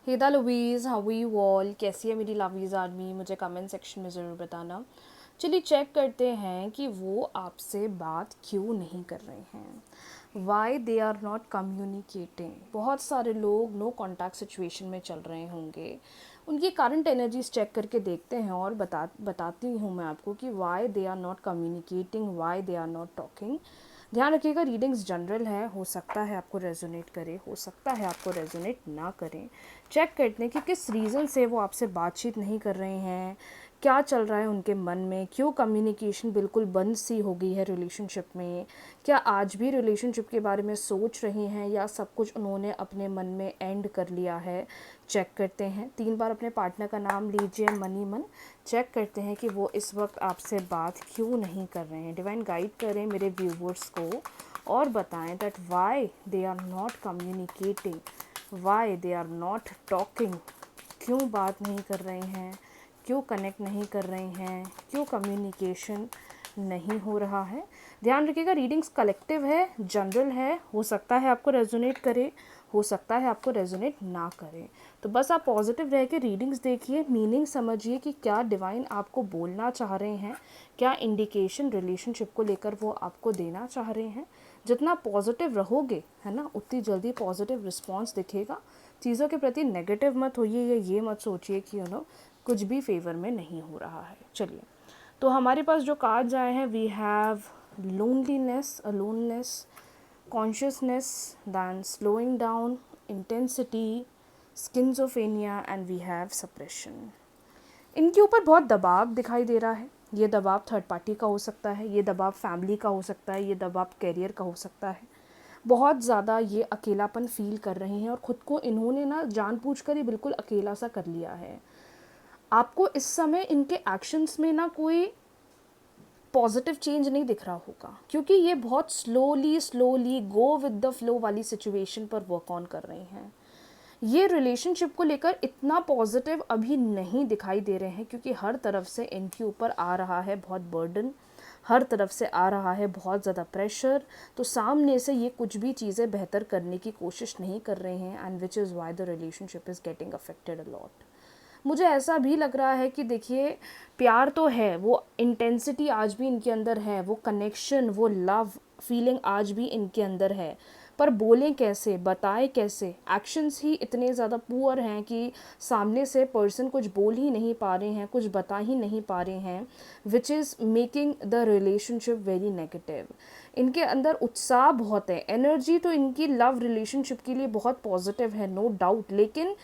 हेदा लवीज़, how you all, कैसी है मेरी लवीज़ आर्मी? मुझे कमेंट सेक्शन में ज़रूर बताना। चलिए चेक करते हैं कि वो आपसे बात क्यों नहीं कर रहे हैं। Why they are not communicating. बहुत सारे लोग नो कॉन्टैक्ट सिचुएशन में चल रहे होंगे। उनकी करंट एनर्जीज चेक करके देखते हैं और बताती हूँ मैं आपको कि why they are not communicating, why they are not talking. ध्यान रखिएगा, रीडिंग्स जनरल है, हो सकता है आपको रेजोनेट करे, हो सकता है आपको रेजोनेट ना करें। चेक करते हैं कि किस रीज़न से वो आपसे बातचीत नहीं कर रहे हैं, क्या चल रहा है उनके मन में, क्यों कम्युनिकेशन बिल्कुल बंद सी हो गई है रिलेशनशिप में, क्या आज भी रिलेशनशिप के बारे में सोच रही हैं या सब कुछ उन्होंने अपने मन में एंड कर लिया है। चेक करते हैं, 3 बार अपने पार्टनर का नाम लीजिए मनी मन। चेक करते हैं कि वो इस वक्त आपसे बात क्यों नहीं कर रहे हैं। डिवाइन गाइड करें मेरे व्यूवर्स को और बताएं that why they are not communicating, why they are not talking. क्यों बात नहीं कर रहे हैं, क्यों कनेक्ट नहीं कर रहे हैं, क्यों कम्युनिकेशन नहीं हो रहा है। ध्यान रखिएगा, रीडिंग्स कलेक्टिव है, जनरल है, हो सकता है आपको रेजोनेट करे, हो सकता है आपको रेजोनेट ना करे। तो बस आप पॉजिटिव रह के रीडिंग्स देखिए, मीनिंग समझिए कि क्या डिवाइन आपको बोलना चाह रहे हैं, क्या इंडिकेशन रिलेशनशिप को लेकर वो आपको देना चाह रहे हैं। जितना पॉजिटिव रहोगे है ना, उतनी जल्दी पॉजिटिव रिस्पॉन्स दिखेगा। चीज़ों के प्रति नेगेटिव मत होइए या ये मत सोचिए कि कुछ भी फेवर में नहीं हो रहा है। चलिए, तो हमारे पास जो कार्ड्स आए हैं, we have loneliness, aloneness, consciousness, then slowing down, intensity, schizophrenia and we have suppression. इनके ऊपर बहुत दबाव दिखाई दे रहा है। ये दबाव थर्ड पार्टी का हो सकता है, ये दबाव फैमिली का हो सकता है, ये दबाव कैरियर का हो सकता है। बहुत ज़्यादा ये अकेलापन फील कर रहे हैं और ख़ुद को इन्होंने ना जानबूझकर ही बिल्कुल अकेला सा कर लिया है। आपको इस समय इनके एक्शंस में ना कोई पॉजिटिव चेंज नहीं दिख रहा होगा, क्योंकि ये बहुत slowly slowly go with the flow वाली सिचुएशन पर वर्क ऑन कर रहे हैं। ये रिलेशनशिप को लेकर इतना पॉजिटिव अभी नहीं दिखाई दे रहे हैं, क्योंकि हर तरफ से इनके ऊपर आ रहा है बहुत बर्डन, हर तरफ से आ रहा है बहुत ज़्यादा प्रेशर। तो सामने से ये कुछ भी चीज़ें बेहतर करने की कोशिश नहीं कर रहे हैं, and which is why the relationship is getting affected a lot. मुझे ऐसा भी लग रहा है कि देखिए, प्यार तो है, वो इंटेंसिटी आज भी इनके अंदर है, वो कनेक्शन, वो लव फीलिंग आज भी इनके अंदर है, पर बोलें कैसे, बताएं कैसे। एक्शंस ही इतने ज़्यादा पुअर हैं कि सामने से पर्सन कुछ बोल ही नहीं पा रहे हैं, कुछ बता ही नहीं पा रहे हैं, which is making the relationship very negative. इनके अंदर उत्साह बहुत है, एनर्जी तो इनकी लव रिलेशनशिप के लिए बहुत पॉजिटिव है, नो डाउट, लेकिन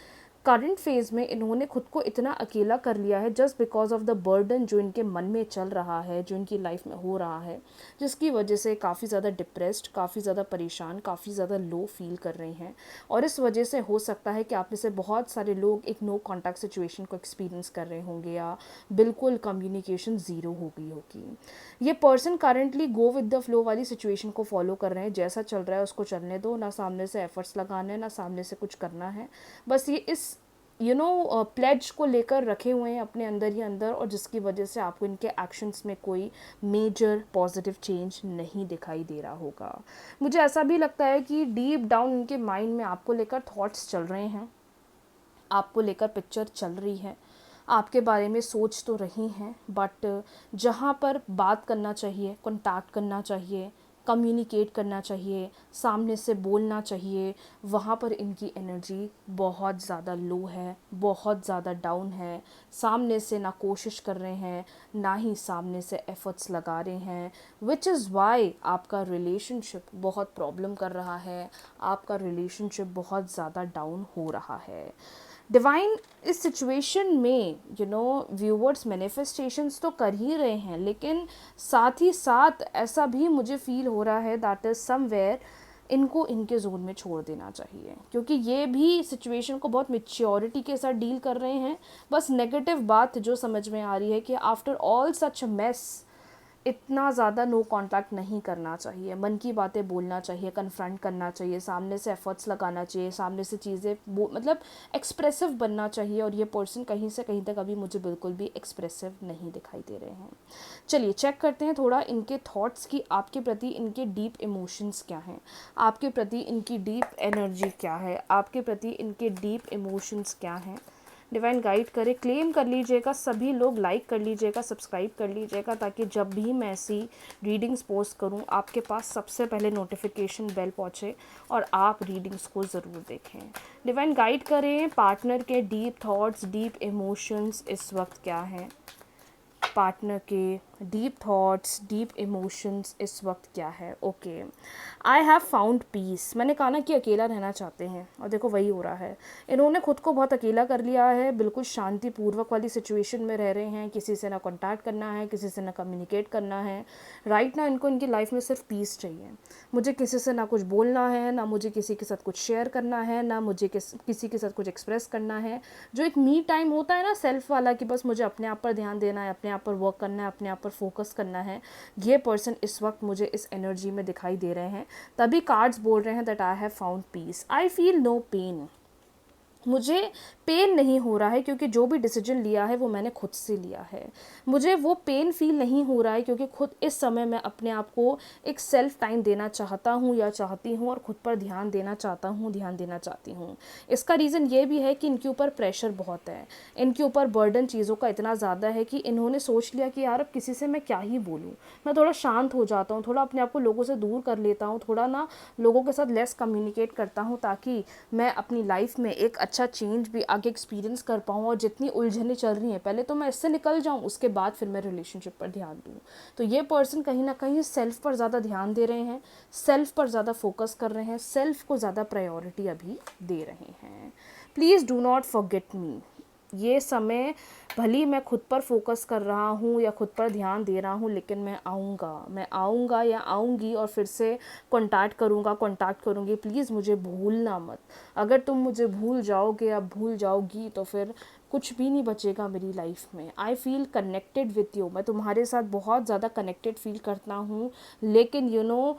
करंट फेज़ में इन्होंने खुद को इतना अकेला कर लिया है just because of the burden जो इनके मन में चल रहा है, जो इनकी लाइफ में हो रहा है, जिसकी वजह से काफ़ी ज़्यादा डिप्रेस्ड, काफ़ी ज़्यादा परेशान, काफ़ी ज़्यादा लो फील कर रहे हैं। और इस वजह से हो सकता है कि आप में से बहुत सारे लोग एक नो कॉन्टैक्ट सिचुएशन को एक्सपीरियंस कर रहे होंगे या बिल्कुल कम्युनिकेशन ज़ीरो हो गई होगी। ये person currently go with the flow वाली सिचुएशन को फॉलो कर रहे हैं, जैसा चल रहा है उसको चलने दो, ना सामने से एफर्ट्स लगाने, ना सामने से कुछ करना है। बस ये इस प्लेज को लेकर रखे हुए हैं अपने अंदर ही अंदर, और जिसकी वजह से आपको इनके एक्शंस में कोई मेजर पॉजिटिव चेंज नहीं दिखाई दे रहा होगा। मुझे ऐसा भी लगता है कि डीप डाउन इनके माइंड में आपको लेकर थॉट्स चल रहे हैं, आपको लेकर पिक्चर चल रही है, आपके बारे में सोच तो रही हैं, बट जहाँ पर बात करना चाहिए, कॉन्टैक्ट करना चाहिए, कम्युनिकेट करना चाहिए, सामने से बोलना चाहिए, वहाँ पर इनकी एनर्जी बहुत ज़्यादा लो है, बहुत ज़्यादा डाउन है। सामने से ना कोशिश कर रहे हैं, ना ही सामने से एफर्ट्स लगा रहे हैं, विच इज़ वाई आपका रिलेशनशिप बहुत प्रॉब्लम कर रहा है, आपका रिलेशनशिप बहुत ज़्यादा डाउन हो रहा है। डिवाइन इस सिचुएशन में व्यूवर्स मैनिफेस्टेशंस तो कर ही रहे हैं, लेकिन साथ ही साथ ऐसा भी मुझे फील हो रहा है दैट इज़ समवेयर इनको इनके जोन में छोड़ देना चाहिए, क्योंकि ये भी सिचुएशन को बहुत मेच्योरिटी के साथ डील कर रहे हैं। बस नेगेटिव बात जो समझ में आ रही है कि आफ्टर ऑल सच मेस इतना ज़्यादा नो कांटेक्ट नहीं करना चाहिए, मन की बातें बोलना चाहिए, कन्फ्रंट करना चाहिए, सामने से एफर्ट्स लगाना चाहिए, सामने से चीज़ें मतलब एक्सप्रेसिव बनना चाहिए। और ये पर्सन कहीं से कहीं तक अभी मुझे बिल्कुल भी एक्सप्रेसिव नहीं दिखाई दे रहे हैं। चलिए चेक करते हैं थोड़ा इनके थॉट्स की आपके प्रति इनके डीप इमोशंस क्या हैं, आपके प्रति इनकी डीप एनर्जी क्या है, आपके प्रति इनके डीप इमोशंस क्या हैं। डिवाइन गाइड करे, क्लेम कर लीजिएगा, सभी लोग लाइक कर लीजिएगा, सब्सक्राइब कर लीजिएगा, ताकि जब भी मैं ऐसी रीडिंग्स पोस्ट करूं आपके पास सबसे पहले नोटिफिकेशन बेल पहुंचे और आप रीडिंग्स को ज़रूर देखें। डिवाइन गाइड करें, पार्टनर के डीप थॉट्स, डीप इमोशंस इस वक्त क्या हैं, पार्टनर के डीप थॉट्स, डीप इमोशंस इस वक्त क्या है। Okay, I have found peace. मैंने कहा ना कि अकेला रहना चाहते हैं, और देखो वही हो रहा है। इन्होंने खुद को बहुत अकेला कर लिया है, बिल्कुल शांतिपूर्वक वाली सिचुएशन में रह रहे हैं, किसी से ना कॉन्टैक्ट करना है, किसी से ना कम्युनिकेट करना है। राइट ना इनको इनकी लाइफ में सिर्फ पीस चाहिए। मुझे किसी से ना कुछ बोलना है, ना मुझे किसी के साथ कुछ शेयर करना है, ना मुझे किसी के साथ कुछ एक्सप्रेस करना है। जो एक मी टाइम होता है ना सेल्फ वाला, कि बस मुझे अपने आप पर ध्यान देना है, अपने आप पर वर्क करना है, अपने आप पर फोकस करना है, ये पर्सन इस वक्त मुझे इस एनर्जी में दिखाई दे रहे हैं। तभी कार्ड्स बोल रहे हैं that I have found peace, I feel no pain. मुझे पेन नहीं हो रहा है, क्योंकि जो भी डिसीजन लिया है वो मैंने खुद से लिया है। मुझे वो पेन फील नहीं हो रहा है, क्योंकि खुद इस समय मैं अपने आप को एक सेल्फ टाइम देना चाहता हूँ या चाहती हूँ, और खुद पर ध्यान देना चाहता हूँ, ध्यान देना चाहती हूँ। इसका रीज़न ये भी है कि इनके ऊपर प्रेशर बहुत है, इनके ऊपर बर्डन चीज़ों का इतना ज़्यादा है कि इन्होंने सोच लिया कि यार अब किसी से मैं क्या ही बोलूँ, मैं थोड़ा शांत हो जाता हूँ, थोड़ा अपने आप को लोगों से दूर कर लेता हूँ, थोड़ा ना लोगों के साथ लेस कम्युनिकेट करता हूँ, ताकि मैं अपनी लाइफ में एक अच्छा चेंज भी आगे एक्सपीरियंस कर पाऊँ। और जितनी उलझनें चल रही हैं, पहले तो मैं इससे निकल जाऊँ, उसके बाद फिर मैं रिलेशनशिप पर ध्यान दूँ। तो ये पर्सन कहीं ना कहीं सेल्फ पर ज़्यादा ध्यान दे रहे हैं, सेल्फ पर ज़्यादा फोकस कर रहे हैं, सेल्फ को ज़्यादा प्रायोरिटी अभी दे रहे हैं। Please do not forget me. ये समय भली मैं खुद पर फोकस कर रहा हूँ या खुद पर ध्यान दे रहा हूँ, लेकिन मैं आऊँगा या आऊँगी और फिर से कांटेक्ट करूँगी। प्लीज़ मुझे भूलना मत। अगर तुम मुझे भूल जाओगे या भूल जाओगी तो फिर कुछ भी नहीं बचेगा मेरी लाइफ में। I feel connected with you, मैं तुम्हारे साथ बहुत ज़्यादा कनेक्टेड फील करता हूँ, लेकिन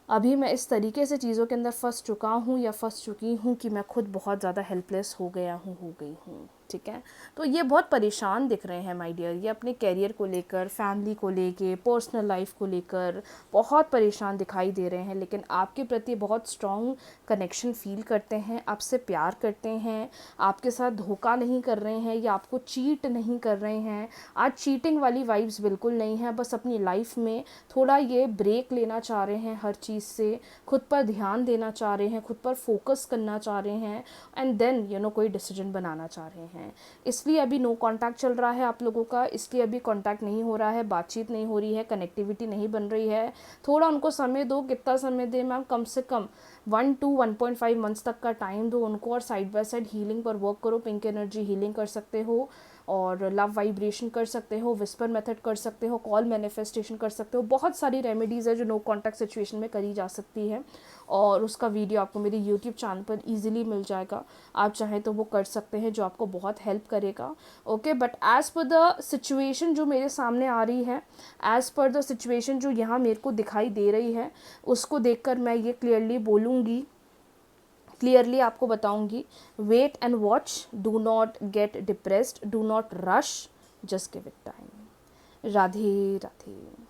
अभी मैं इस तरीके से चीज़ों के अंदर फंस चुका हूँ या फंस चुकी हूँ कि मैं खुद बहुत ज़्यादा हेल्पलेस हो गई हूँ। ठीक है, तो ये बहुत परेशान दिख रहे हैं माय डियर। ये अपने कैरियर को लेकर, फैमिली को लेकर, पर्सनल लाइफ को लेकर बहुत परेशान दिखाई दे रहे हैं, लेकिन आपके प्रति बहुत स्ट्रॉन्ग कनेक्शन फील करते हैं, आपसे प्यार करते हैं, आपके साथ धोखा नहीं कर रहे हैं या आपको चीट नहीं कर रहे हैं। आज चीटिंग वाली वाइब्स बिल्कुल नहीं है, बस अपनी लाइफ में थोड़ा ये ब्रेक लेना चाह रहे हैं हर चीज़ से, खुद पर ध्यान देना चाह रहे हैं, खुद पर फोकस करना चाह रहे हैं, एंड देन कोई डिसीजन बनाना चाह रहे हैं। इसलिए अभी नो कांटेक्ट चल रहा है आप लोगों का, इसलिए अभी कांटेक्ट नहीं हो रहा है, बातचीत नहीं हो रही है, कनेक्टिविटी नहीं बन रही है। थोड़ा उनको समय दो। कितना समय दे मैम? कम से कम 1 to 1.5 मंथ्स तक का टाइम दो उनको, और साइड बाय साइड हीलिंग पर वर्क करो। पिंक एनर्जी हीलिंग कर सकते हो, और लव वाइब्रेशन कर सकते हो, विस्पर मेथड कर सकते हो, कॉल मैनिफेस्टेशन कर सकते हो। बहुत सारी रेमेडीज़ है जो नो कॉन्टैक्ट सिचुएशन में करी जा सकती है, और उसका वीडियो आपको मेरे यूट्यूब चैनल पर ईजिली मिल जाएगा। आप चाहें तो वो कर सकते हैं, जो आपको बहुत हेल्प करेगा। Okay, but as per the situation जो मेरे सामने आ रही है, एज़ पर द सिचुएशन जो यहाँ मेरे को दिखाई दे रही है, उसको देखकर मैं ये क्लियरली आपको बताऊंगी, wait and watch, do not get depressed, do not rush, just give it time. Radhe Radhe.